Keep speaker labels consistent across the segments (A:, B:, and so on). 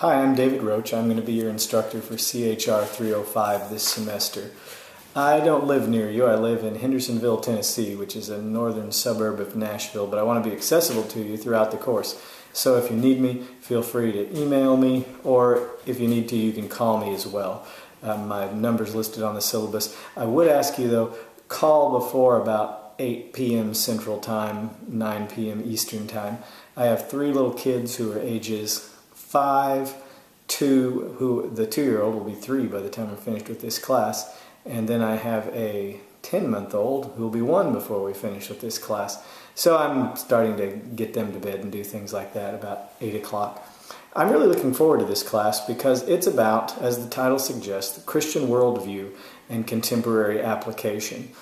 A: Hi, I'm David Roach. I'm going to be your instructor for CHR 305 this semester. I don't live near you. I live in Hendersonville, Tennessee, which is a northern suburb of Nashville, but I want to be accessible to you throughout the course. So if you need me, feel free to email me, or if you need to, you can call me as well. My number's listed on the syllabus. I would ask you, though, call before about 8 p.m. Central Time, 9 p.m. Eastern Time. I have 3 little kids who are ages 5, 2, who the 2-year-old will be 3 by the time we're finished with this class, and then I have a 10-month-old who will be 1 before we finish with this class. So I'm starting to get them to bed and do things like that about 8 o'clock. I'm really looking forward to this class because it's about, as the title suggests, the Christian worldview and contemporary application.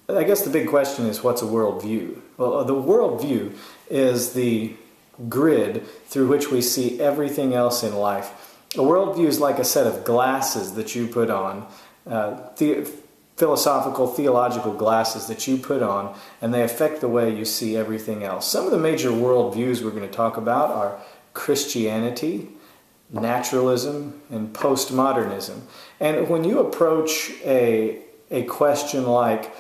A: I guess the big question is, what's a worldview? Well, the worldview is the grid through which we see everything else in life. A worldview is like a set of glasses that you put on, philosophical, theological glasses that you put on, and they affect the way you see everything else. Some of the major worldviews we're going to talk about are Christianity, naturalism, and postmodernism. And when you approach a question like,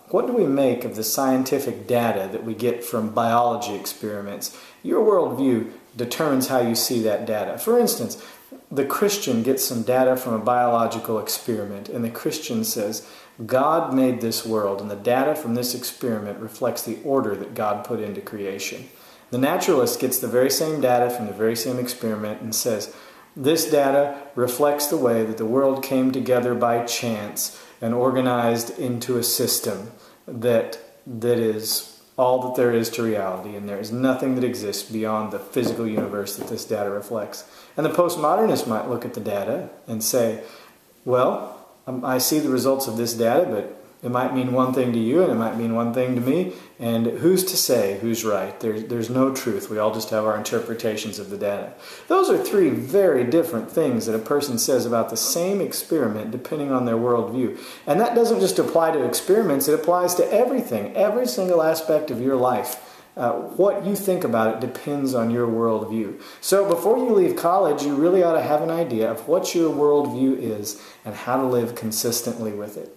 A: what do we make of the scientific data that we get from biology experiments? Your worldview determines how you see that data. For instance, the Christian gets some data from a biological experiment, and the Christian says, God made this world, and the data from this experiment reflects the order that God put into creation. The naturalist gets the very same data from the very same experiment and says, this data reflects the way that the world came together by chance and organized into a system that is all that there is to reality, and there is nothing that exists beyond the physical universe that this data reflects. And the postmodernist might look at the data and say, well, I see the results of this data, but it might mean one thing to you and it might mean one thing to me, and who's to say who's right? There's no truth. We all just have our interpretations of the data. Those are 3 very different things that a person says about the same experiment depending on their worldview. And that doesn't just apply to experiments, it applies to everything, every single aspect of your life. What you think about it depends on your worldview. So before you leave college, you really ought to have an idea of what your worldview is and how to live consistently with it.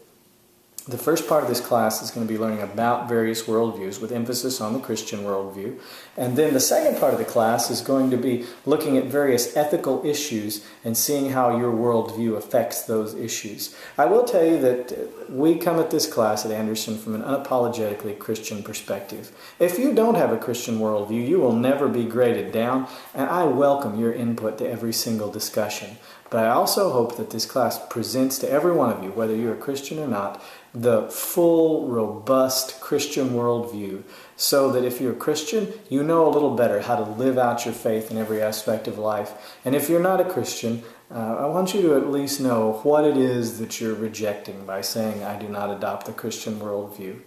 A: The first part of this class is going to be learning about various worldviews with emphasis on the Christian worldview. And then the second part of the class is going to be looking at various ethical issues and seeing how your worldview affects those issues. I will tell you that we come at this class at Anderson from an unapologetically Christian perspective. If you don't have a Christian worldview, you will never be graded down, and I welcome your input to every single discussion. But I also hope that this class presents to every one of you, whether you're a Christian or not, the full, robust Christian worldview, so that if you're a Christian, you know a little better how to live out your faith in every aspect of life. And if you're not a Christian, I want you to at least know what it is that you're rejecting by saying, I do not adopt the Christian worldview.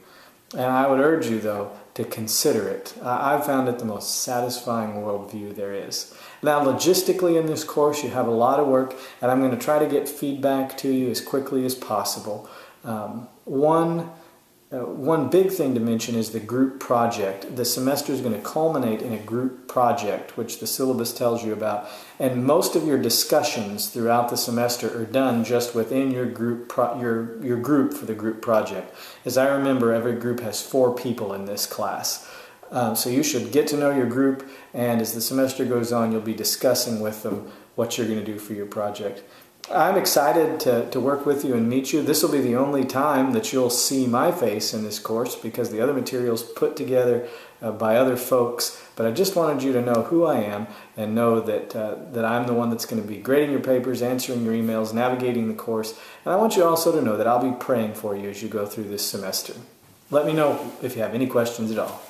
A: And I would urge you, though, to consider it. I've found it the most satisfying worldview there is. Now, logistically in this course, you have a lot of work, and I'm going to try to get feedback to you as quickly as possible. One big thing to mention is the group project. The semester is going to culminate in a group project, which the syllabus tells you about. And most of your discussions throughout the semester are done just within your group, your group for the group project. As I remember, every group has 4 people in this class. So you should get to know your group, and as the semester goes on, you'll be discussing with them what you're going to do for your project. I'm excited to work with you and meet you. This will be the only time that you'll see my face in this course because the other material's put together by other folks. But I just wanted you to know who I am and know that I'm the one that's going to be grading your papers, answering your emails, navigating the course. And I want you also to know that I'll be praying for you as you go through this semester. Let me know if you have any questions at all.